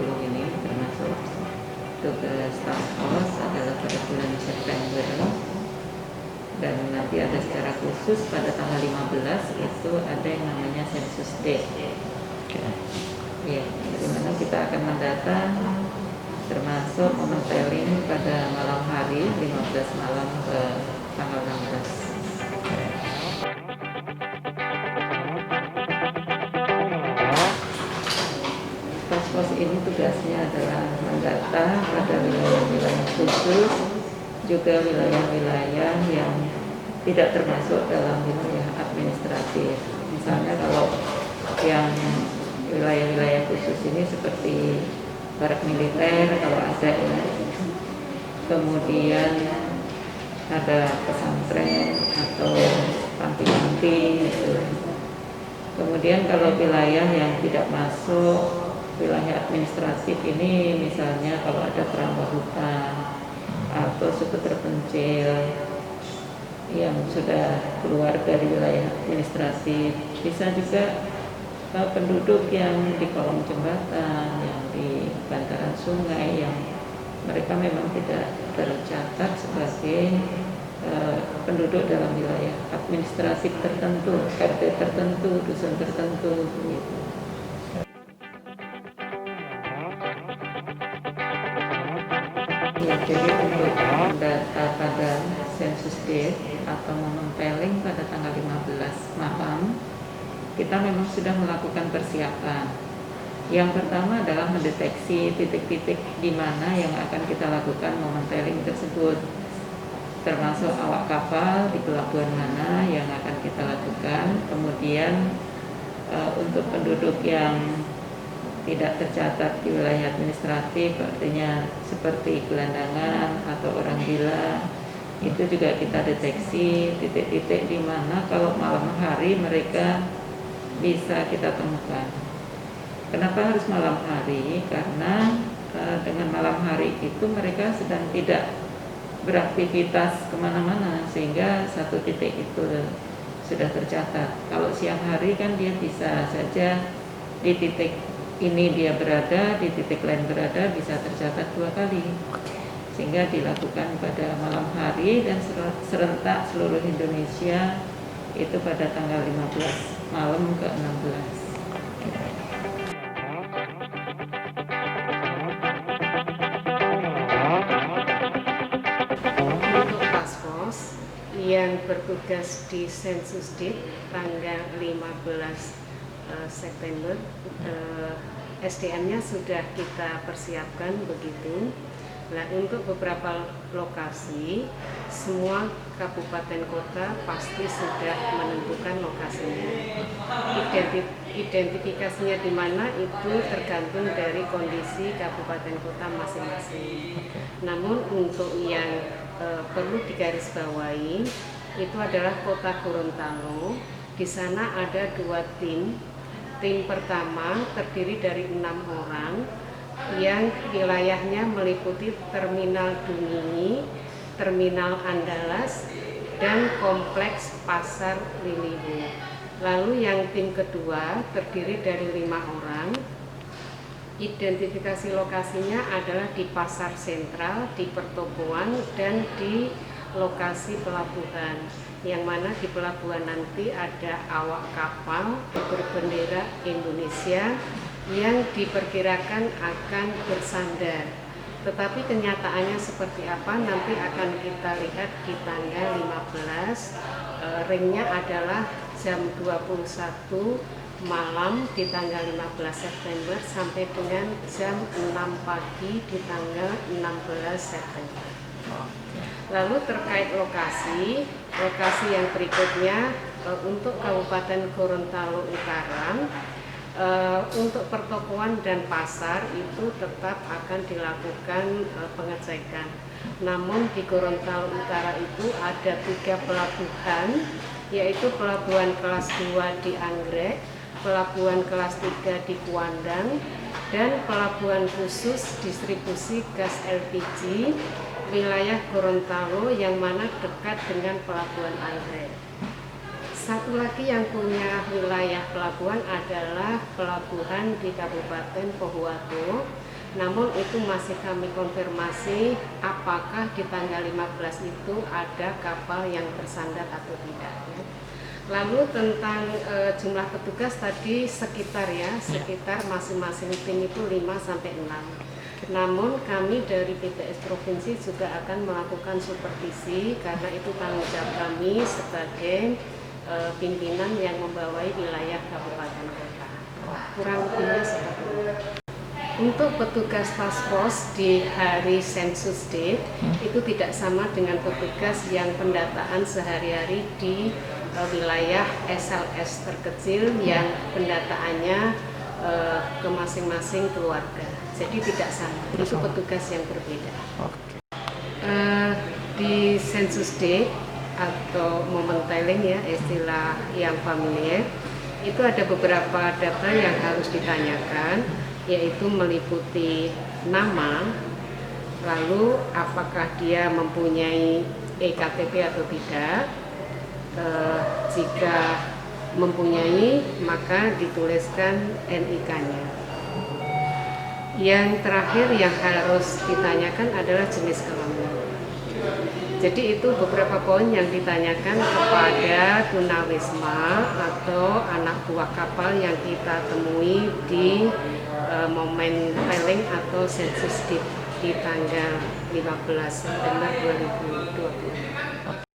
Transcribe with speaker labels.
Speaker 1: ini, termasuk tugas task force adalah pada bulan September, dan nanti ada secara khusus pada tanggal 15 itu ada yang namanya Census Day. Ya, di mana kita akan mendata termasuk mementeling pada malam hari 15 malam ke tanggal 16. Task force ini tugasnya adalah mendata pada wilayah-wilayah khusus, juga wilayah-wilayah yang tidak termasuk dalam wilayah administratif. Misalnya kalau yang wilayah-wilayah khusus ini seperti barak militer kalau ada ya, kemudian ada pesantren atau panti-panti gitu. Kemudian kalau wilayah yang tidak masuk wilayah administratif ini, misalnya kalau ada keramba hutan atau suku terpencil yang sudah keluar dari wilayah administratif, bisa juga penduduk yang di kolong jembatan, yang di bantaran sungai, yang mereka memang tidak tercatat sebagai penduduk dalam wilayah administratif tertentu, RT tertentu, dusun tertentu, begitu. Ya, jadi untuk mendata pada Census Day atau mementeling pada tanggal 15 malam, kita memang sudah melakukan persiapan. Yang pertama adalah mendeteksi titik-titik di mana yang akan kita lakukan mementeling tersebut, termasuk awak kapal di pelabuhan mana yang akan kita lakukan. Kemudian untuk penduduk yang tidak tercatat di wilayah administratif, artinya seperti gelandangan atau orang gila, itu juga kita deteksi titik-titik di mana kalau malam hari mereka bisa kita temukan. Kenapa harus malam hari? Karena dengan malam hari itu mereka sedang tidak beraktivitas kemana-mana, sehingga satu titik itu sudah tercatat. Kalau siang hari kan dia bisa saja di titik ini dia berada, di titik lain berada, bisa tercatat 2 kali. Sehingga dilakukan pada malam hari dan serentak seluruh Indonesia itu pada tanggal 15 malam ke 16.
Speaker 2: Untuk task force yang bertugas di Census Day tanggal 15 September, SDM-nya sudah kita persiapkan begitu. Nah, untuk beberapa lokasi, semua kabupaten kota pasti sudah menentukan lokasinya. Identifikasinya di mana itu tergantung dari kondisi kabupaten kota masing-masing. Namun untuk yang perlu digarisbawahi itu adalah Kota Gorontalo. Di sana ada 2 tim. Tim pertama terdiri dari 6 orang yang wilayahnya meliputi Terminal Dumini, Terminal Andalas, dan Kompleks Pasar Liliwu. Lalu yang tim kedua terdiri dari 5 orang. Identifikasi lokasinya adalah di Pasar Sentral, di pertokoan, dan di lokasi pelabuhan, yang mana di pelabuhan nanti ada awak kapal berbendera Indonesia yang diperkirakan akan bersandar. Tetapi kenyataannya seperti apa nanti akan kita lihat di tanggal 15. Ringnya adalah jam 21 malam di tanggal 15 September sampai dengan jam 6 pagi di tanggal 16 September. Lalu terkait lokasi yang berikutnya untuk Kabupaten Gorontalo Utara, untuk pertokoan dan pasar itu tetap akan dilakukan pengecekan. Namun di Gorontalo Utara itu ada 3 pelabuhan, yaitu pelabuhan kelas 2 di Anggrek, pelabuhan kelas 3 di Kuandang, dan pelabuhan khusus distribusi gas LPG wilayah Gorontalo yang mana dekat dengan pelabuhan Anggrek. Satu lagi yang punya wilayah pelabuhan adalah pelabuhan di Kabupaten Pohuwato. Namun itu masih kami konfirmasi apakah di tanggal 15 itu ada kapal yang bersandar atau tidak. Lalu tentang jumlah petugas tadi sekitar masing-masing tim itu 5-6. Namun kami dari PTS Provinsi juga akan melakukan supervisi karena itu tanggung jawab kami sebagai pimpinan yang membawai wilayah kabupaten kota. Kurang lebihnya seperti itu. Untuk petugas task force di hari sensus date itu tidak sama dengan petugas yang pendataan sehari-hari di wilayah SLS terkecil yang pendataannya ke masing-masing keluarga. Jadi tidak sama, itu petugas yang berbeda. Di sensus date atau momen tailing ya, istilah yang familiar, itu ada beberapa data yang harus ditanyakan, yaitu meliputi nama, lalu apakah dia mempunyai EKTP atau tidak. Jika mempunyai, maka dituliskan NIK-nya. Yang terakhir yang harus ditanyakan adalah jenis kelamin. Jadi itu beberapa poin yang ditanyakan kepada tunawisma atau anak buah kapal yang kita temui di momen tailing atau sensus di tanggal 15 September 2020.